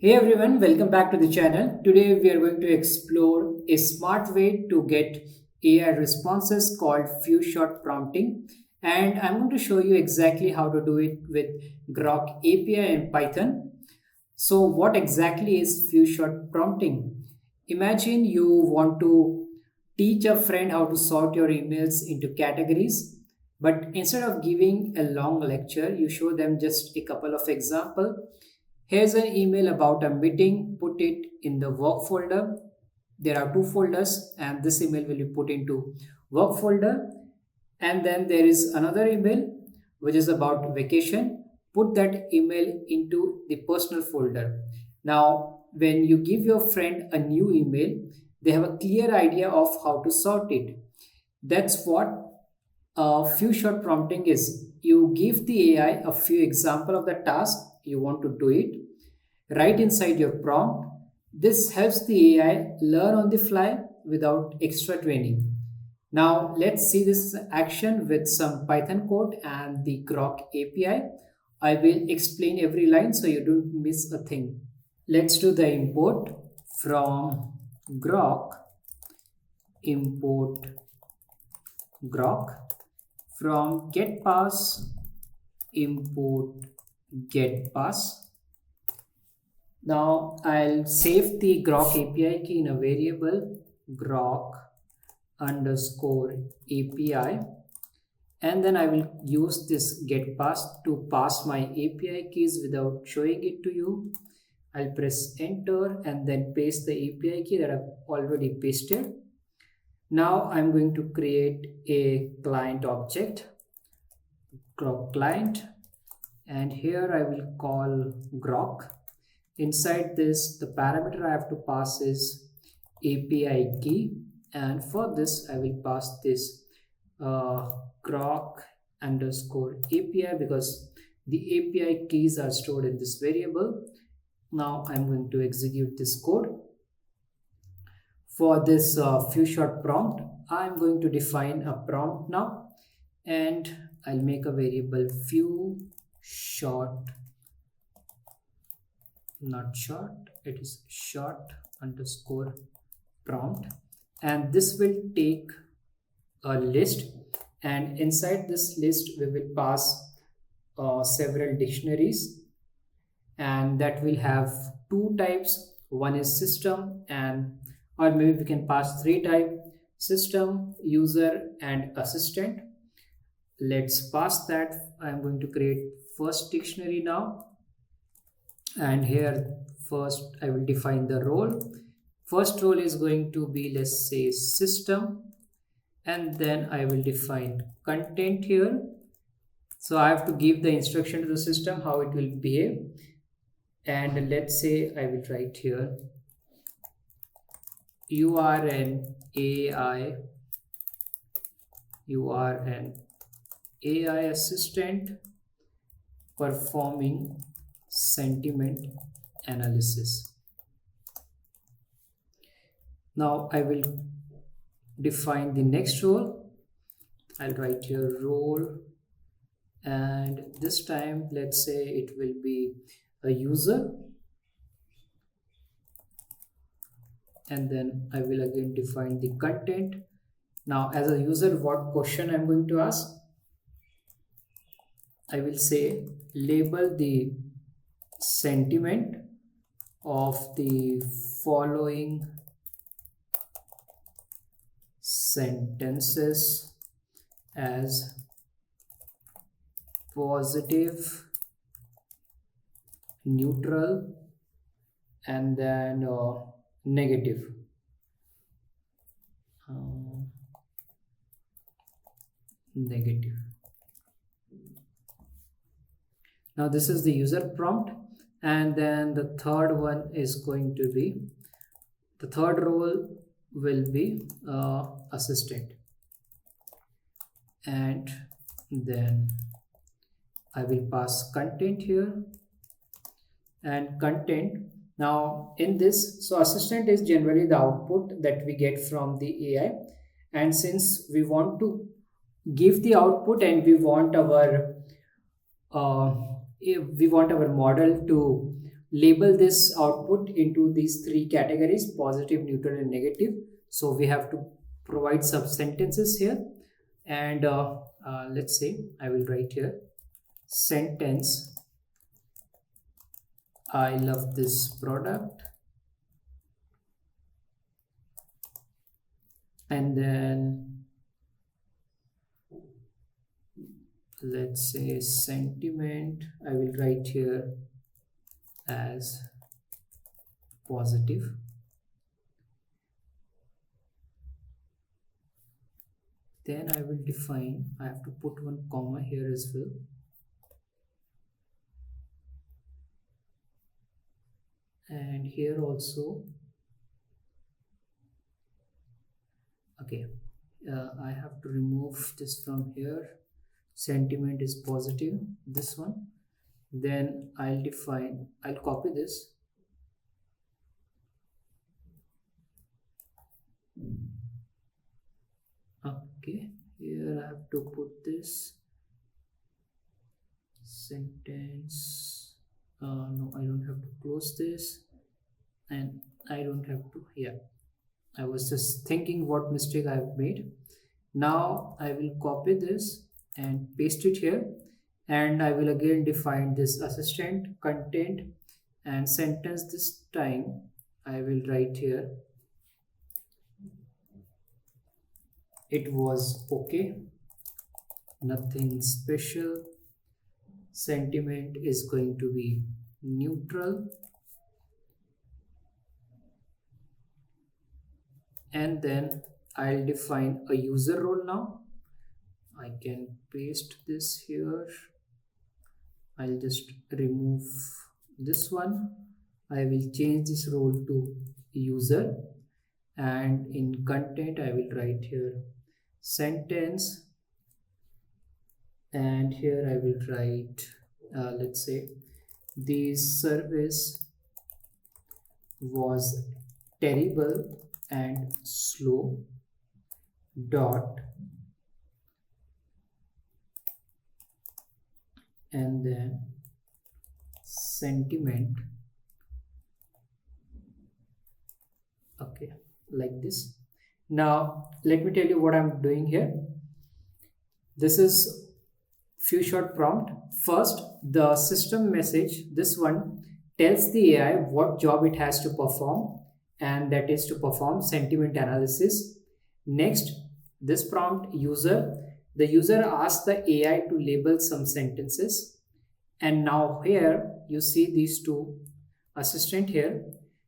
Hey everyone, welcome back to the channel. Today we are going to explore a smart way to get AI responses called few shot prompting, and I'm going to show you exactly how to do it with Groq API and Python. So what exactly is few shot prompting? Imagine you want to teach a friend how to sort your emails into categories, but instead of giving a long lecture, you show them just a couple of examples. Here's an email about a meeting. Put it in the work folder. There are two folders, and this email will be put into work folder. And then there is another email which is about vacation. Put that email into the personal folder. Now, when you give your friend a new email, they have a clear idea of how to sort it. That's what few shot prompting is. You give the AI a few example of the task you want to do it right inside your prompt. This helps the AI learn on the fly without extra training. Now let's see this action with some Python code and the Groq API. I will explain every line so you don't miss a thing. Let's do the import from Groq. Import Groq from getPass. Import getPass. Now I'll save the Groq API key in a variable Groq underscore API, and then I will use this get pass to pass my API keys without showing it to you. I'll press enter and then paste the API key that I've already pasted. Now I'm going to create a client object, Groq client, and here I will call Groq. Inside this, the parameter I have to pass is API key, and for this I will pass this Groq underscore API because the API keys are stored in this variable. Now I'm going to execute this code. For this few shot prompt, I'm going to define a prompt now, and I'll make a variable few shot, not short, it is short underscore prompt, and this will take a list, and inside this list we will pass several dictionaries, and that will have two types. One is system, and or maybe we can pass three type: system, user, and assistant. Let's pass that. I'm going to create first dictionary now, and here first I will define the role. First role is going to be, let's say, system, and then I will define content here. So I have to give the instruction to the system how it will behave, and let's say I will write here you are an AI, you are an AI assistant performing sentiment analysis. Now I will define the next role. I'll write here role, and this time let's say it will be a user, and then I will again define the content. Now as a user, what question I'm going to ask? I will say label the sentiment of the following sentences as positive, neutral, and then negative. Negative. Now this is the user prompt, and then the third one is going to be, the third role will be assistant, and then I will pass content here, and content. Now in this, so assistant is generally the output that we get from the AI, and since we want to give the output and we want our uh, we want our model to label this output into these three categories: positive, neutral, and negative. So we have to provide some sentences here. And let's say I will write here sentence, I love this product. And then let's say sentiment, I will write here as positive. Then I will define, I have to put one comma here as well. And here also, okay, I have to remove this from here. Sentiment is positive, this one. Then I'll define, I'll copy this. Okay, here I have to put this sentence. No, I don't have to close this, and I don't have to, yeah, I was just thinking what mistake I've made. Now I will copy this and paste it here, and I will again define this assistant content and sentence. This time I will write here it was okay, nothing special. Sentiment is going to be neutral, and then I'll define a user role now. I can paste this here. I'll just remove this one. I will change this role to user, and in content I will write here sentence, and here I will write let's say the service was terrible and slow dot, and then sentiment, okay, like this. Now let me tell you what I'm doing here. This is few short prompt. First, the system message, this one tells the AI what job it has to perform, and that is to perform sentiment analysis. Next, this prompt user, the user asks the AI to label some sentences, and now here you see these two assistant here.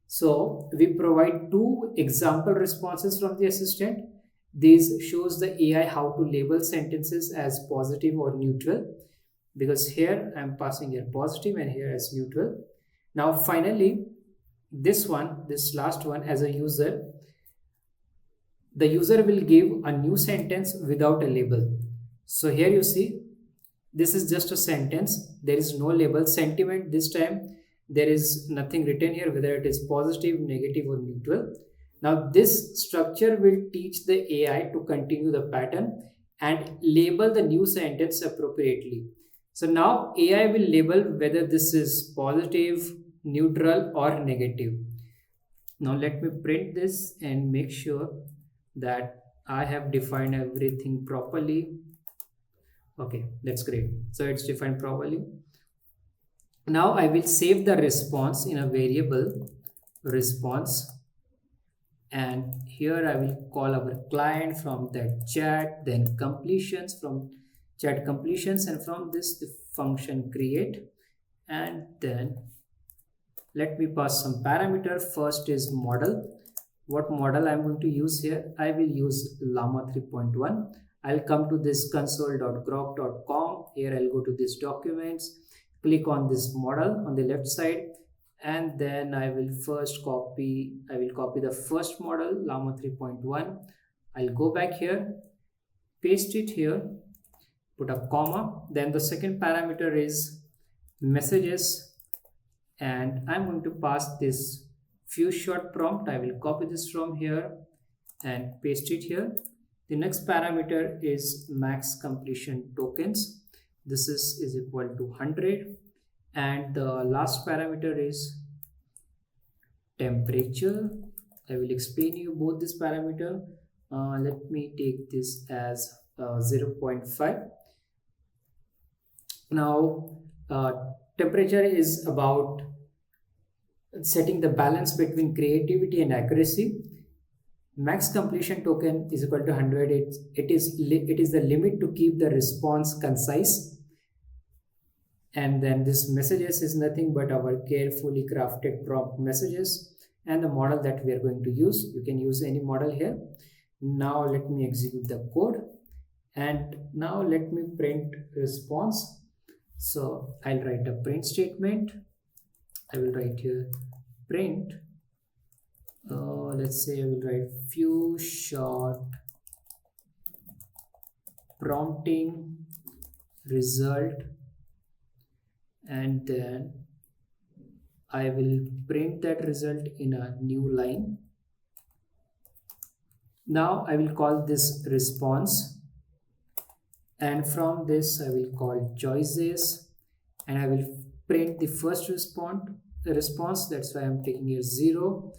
So we provide two example responses from the assistant. This shows the AI how to label sentences as positive or neutral, because here I'm passing here positive and here as neutral. Now finally, this one, this last one, as a user, the user will give a new sentence without a label. So here you see, this is just a sentence, there is no label. Sentiment, this time there is nothing written here whether it is positive, negative, or neutral. Now this structure will teach the AI to continue the pattern and label the new sentence appropriately. So now AI will label whether this is positive, neutral, or negative. Now let me print this and make sure that I have defined everything properly. Okay, that's great. So it's defined properly. Now I will save the response in a variable response, and here I will call our client from that chat, then completions from chat completions, and from this the function create, and then let me pass some parameter. First is model. What model I'm going to use here? I will use llama 3.1. I'll come to this console.groq.com. Here I'll go to this documents, click on this model on the left side, and then I will copy the first model, llama 3.1. I'll go back here, paste it here, put a comma, then the second parameter is messages, and I'm going to pass this few short prompt. I will copy this from here and paste it here. The next parameter is max completion tokens. This is equal to 100, and the last parameter is temperature. I will explain you both this parameter. Let me take this as 0 0.5. Now temperature is about setting the balance between creativity and accuracy. Max completion token is equal to 100. It is the limit to keep the response concise. And then this messages is nothing but our carefully crafted prompt messages and the model that we are going to use. You can use any model here. Now let me execute the code, and now let me print response. So I'll write a print statement. I will write here print. Let's say I will write few short prompting result, and then I will print that result in a new line. Now I will call this response, and from this I will call choices, and I will print the first response. That's why I'm taking here 0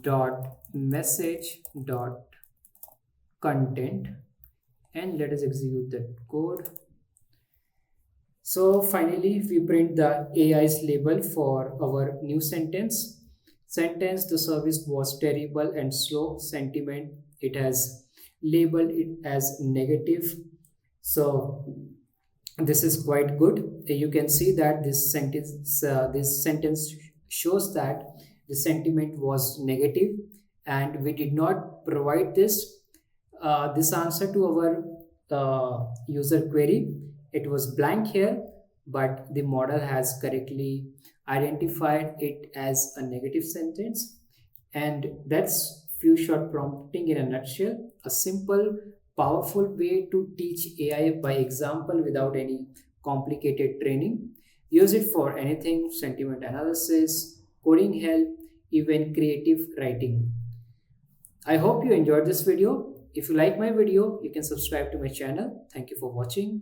dot message dot content, and let us execute that code. So finally we print the AI's label for our new sentence. Sentence: the service was terrible and slow. Sentiment: it has labeled it as negative. So this is quite good. You can see that this sentence shows that the sentiment was negative, and we did not provide this answer to our user query. It was blank here, but the model has correctly identified it as a negative sentence. And that's few short prompting in a nutshell. A simple, powerful way to teach AI by example without any complicated training. Use it for anything: sentiment analysis, coding help, even creative writing. I hope you enjoyed this video. If you like my video, you can subscribe to my channel. Thank you for watching.